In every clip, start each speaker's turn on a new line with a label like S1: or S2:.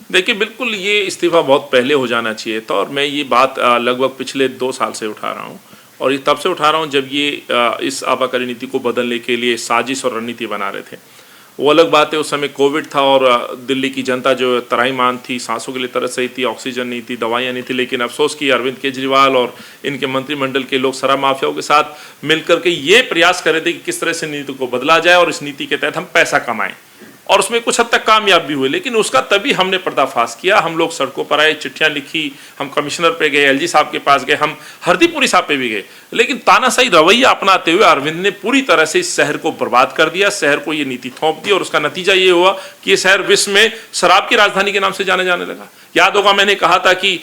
S1: देखिए, बिल्कुल ये इस्तीफ़ा बहुत पहले हो जाना चाहिए था और मैं ये बात लगभग पिछले 2 साल से उठा रहा हूँ और ये तब से उठा रहा हूँ जब ये इस आबाकारी नीति को बदलने के लिए साजिश और रणनीति बना रहे थे। वो अलग बात है, उस समय कोविड था और दिल्ली की जनता जो त्राहिमाम थी, सांसों के लिए तरस रही थी, ऑक्सीजन नहीं थी, दवाइयाँ नहीं थी, लेकिन अफसोस कि अरविंद केजरीवाल और इनके मंत्रिमंडल के लोग शराब माफियाओं के साथ मिलकर के ये प्रयास कर रहे थे कि किस तरह से नीति को बदला जाए और इस नीति के तहत हम पैसा कमाएं, और उसमें कुछ हद तक कामयाब भी हुए। लेकिन उसका तभी हमने पर्दाफाश किया, हम लोग सड़कों पर आए, चिट्ठियां लिखी, हम कमिश्नर पे गए, एलजी साहब के पास गए, हम हरदीपुरी साहब पे भी गए, लेकिन तानाशाही रवैया अपनाते हुए अरविंद ने पूरी तरह से इस शहर को बर्बाद कर दिया, शहर को ये नीति थोप दी और उसका नतीजा ये हुआ कि ये शहर विश्व में शराब की राजधानी के नाम से जाने लगा। याद होगा मैंने कहा था कि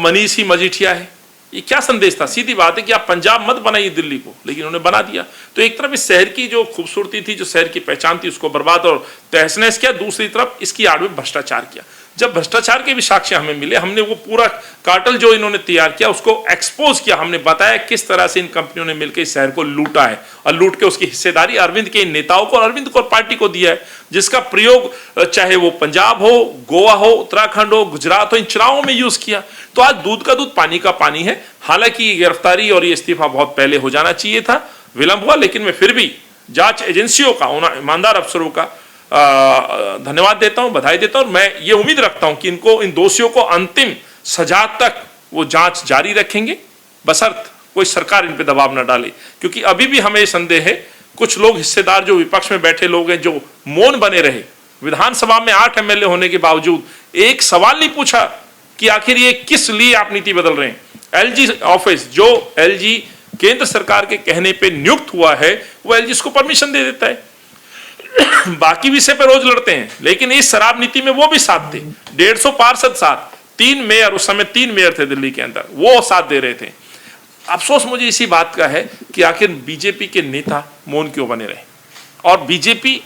S1: मनीष ही मजीठिया है। ये क्या संदेश था? सीधी बात है कि आप पंजाब मत बनाइए दिल्ली को, लेकिन उन्होंने बना दिया। तो एक तरफ इस शहर की जो खूबसूरती थी, जो शहर की पहचान थी, उसको बर्बाद और तहस-नहस किया, दूसरी तरफ इसकी आड़ में भ्रष्टाचार किया। जब भ्रष्टाचार के भी साक्ष्य हमें मिले, हमने वो पूरा कार्टल जो इन्होंने तैयार किया उसको एक्सपोज किया, हमने बताया किस तरह से इन कंपनियों ने मिलकर इस शहर को लूटा है और लूट के उसकी हिस्सेदारी अरविंद के इन नेताओं को और अरविंद को पार्टी को दिया है, जिसका प्रयोग चाहे वो पंजाब हो, गोवा हो, उत्तराखंड हो, गुजरात हो, इन चुनावों में यूज किया। तो आज दूध का दूध पानी का पानी है। हालांकि ये गिरफ्तारी और ये इस्तीफा बहुत पहले हो जाना चाहिए था, विलंब हुआ, लेकिन मैं फिर भी जांच एजेंसियों का, उन ईमानदार अफसरों का धन्यवाद देता हूं, बधाई देता हूं। मैं ये उम्मीद रखता हूं कि इन दोषियों को अंतिम सजा तक वो जांच जारी रखेंगे, बशर्त कोई सरकार इन पे दबाव न डाले, क्योंकि अभी भी हमें संदेह है कुछ लोग हिस्सेदार जो विपक्ष में बैठे लोग हैं, जो मौन बने रहे। विधानसभा में 8 एमएलए होने के बावजूद एक सवाल नहीं पूछा कि आखिर ये किस लिए आप नीति बदल रहे हैं। एलजी ऑफिस, जो एलजी केंद्र सरकार के कहने पे नियुक्त हुआ है, वो एलजी को परमिशन दे देता है। बाकी विषय पे रोज लड़ते हैं, लेकिन इस शराब नीति में वो भी साथ थे। 150 पार्षद साथ, 3 मेयर, उस समय 3 मेयर थे दिल्ली के अंदर, वो साथ दे रहे थे। अफसोस मुझे इसी बात का है कि आखिर बीजेपी के नेता मौन क्यों बने रहे, और बीजेपी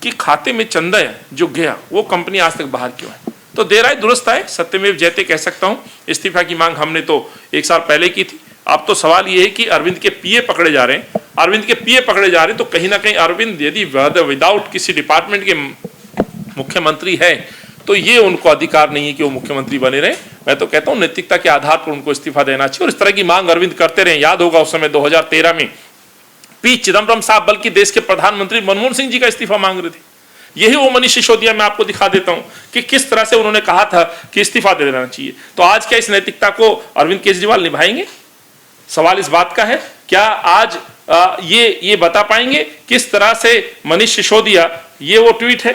S1: के खाते में चंदा जो गया वो कंपनी आज तक बाहर क्यों है। तो देर आए दुरुस्त आए, सत्यमेव जयते कह सकता हूं। इस्तीफा की मांग हमने तो 1 साल पहले की थी। अब तो सवाल ये है कि अरविंद के पीए पकड़े जा रहे हैं, अरविंद के पीए पकड़े जा रहे हैं, तो कहीं ना कहीं अरविंद यदि विदाउट किसी डिपार्टमेंट के मुख्यमंत्री है तो ये उनको अधिकार नहीं है कि वो मुख्यमंत्री बने रहे। मैं तो कहता हूं नैतिकता के आधार पर उनको इस्तीफा देना चाहिए और इस तरह की मांग अरविंद करते रहे। याद होगा उस समय 2013 में पी चिदम्बरम साहब बल्कि देश के प्रधानमंत्री मनमोहन सिंह जी का इस्तीफा मांग रहे थे। यही वो मनीष सिसोदिया मैं आपको दिखा देता हूं कि किस तरह से उन्होंने कहा था कि इस्तीफा दे देना चाहिए। तो आज क्या इस नैतिकता को अरविंद केजरीवाल निभाएंगे? सवाल इस बात का है, क्या आज ये बता पाएंगे किस तरह से मनीष सिसोदिया, ये वो ट्वीट है,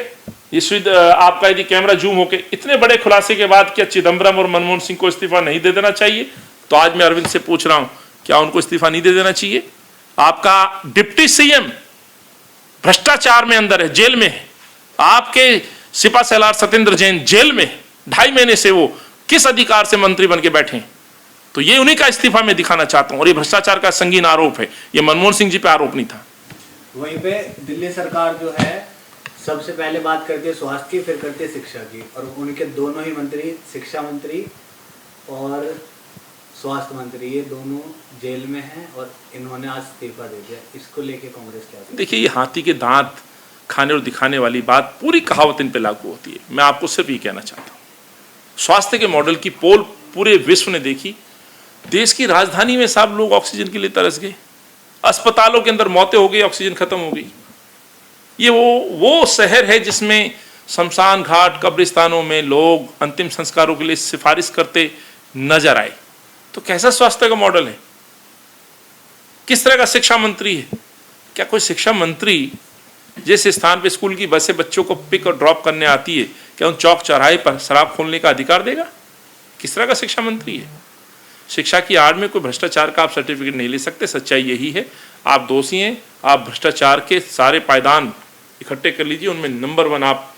S1: ये आपका यदि कैमरा जूम होके, इतने बड़े खुलासे के बाद क्या चिदम्बरम और मनमोहन सिंह को इस्तीफा नहीं दे देना चाहिए? तो आज मैं अरविंद से पूछ रहा हूं, क्या उनको इस्तीफा नहीं दे देना चाहिए? आपका डिप्टी सीएम भ्रष्टाचार में अंदर है, जेल में है। आपके सिपा सलार सत्येंद्र जैन जेल में 2.5 महीने से, वो किस अधिकार से मंत्री बन के बैठे हैं? तो ये उन्हीं का इस्तीफा मैं दिखाना चाहता हूं। और ये भ्रष्टाचार का संगीन आरोप है, ये मनमोहन सिंह जी पे आरोप नहीं था।
S2: वहीं पे दिल्ली सरकार जो है सबसे पहले बात करती है स्वास्थ्य की, फिर करती है शिक्षा की, और उनके दोनों ही मंत्री, शिक्षा मंत्री और स्वास्थ्य मंत्री, ये दोनों जेल में हैं और इन्होंने आज इस्तीफा दे दिया। इसको लेके कांग्रेस क्या?
S1: देखिए, ये हाथी के दांत खाने और दिखाने वाली बात पूरी कहावत इन पे लागू होती है। मैं आपको सिर्फ ये कहना चाहता हूँ, स्वास्थ्य के मॉडल की पोल पूरे विश्व ने देखी। देश की राजधानी में सब लोग ऑक्सीजन के लिए तरस गए, अस्पतालों के अंदर मौतें हो गई, ऑक्सीजन खत्म हो गई। ये वो शहर है जिसमें शमशान घाट, कब्रिस्तानों में लोग अंतिम संस्कारों के लिए सिफारिश करते नजर आए। तो कैसा स्वास्थ्य का मॉडल है? किस तरह का शिक्षा मंत्री है? क्या कोई शिक्षा मंत्री जिस स्थान पे स्कूल की बसें बच्चों को पिक और ड्रॉप करने आती है, क्या उन चौक चौराहे पर शराब खोलने का अधिकार देगा? किस तरह का शिक्षा मंत्री है? शिक्षा की आड़ में कोई भ्रष्टाचार का आप सर्टिफिकेट नहीं ले सकते। सच्चाई यही है, आप दोषी हैं। आप भ्रष्टाचार के सारे पायदान इकट्ठे कर लीजिए, उनमें नंबर 1 आप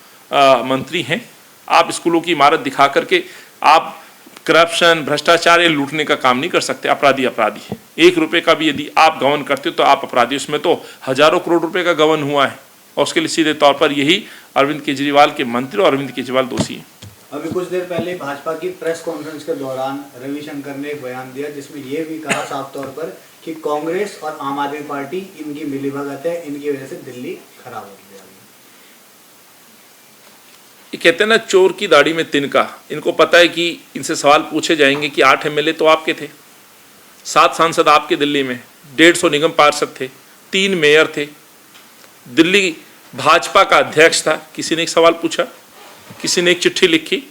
S1: मंत्री हैं। आप स्कूलों की इमारत दिखा करके आप करप्शन, भ्रष्टाचार, ये लूटने का काम नहीं कर सकते। अपराधी अपराधी है। 1 रुपये का भी यदि आप गबन करते हो तो आप अपराधी। उसमें तो हजारों करोड़ रुपए का गबन हुआ है और उसके लिए सीधे तौर पर यही अरविंद केजरीवाल के मंत्री और अरविंद केजरीवाल दोषी हैं।
S2: अभी कुछ देर पहले भाजपा की प्रेस कॉन्फ्रेंस के दौरान रविशंकर ने एक बयान दिया जिसमें यह भी कहा साफ तौर पर कि कांग्रेस और आम आदमी पार्टी इनकी मिलीभगत है, इनकी वजह से दिल्ली खराब हो गई।
S1: ये कहते हैं ना, चोर की दाढ़ी में तिनका। इनको पता है कि इनसे सवाल पूछे जाएंगे कि 8 एमएलए तो आपके थे, 7 सांसद आपके दिल्ली में, 150 निगम पार्षद थे, 3 मेयर थे, दिल्ली भाजपा का अध्यक्ष था। किसी ने एक सवाल पूछा? किसी ने एक चिट्ठी लिखी?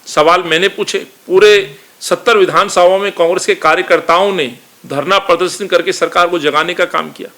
S1: सवाल मैंने पूछे। पूरे 70 विधानसभाओं में कांग्रेस के कार्यकर्ताओं ने धरना प्रदर्शन करके सरकार को जगाने का काम किया।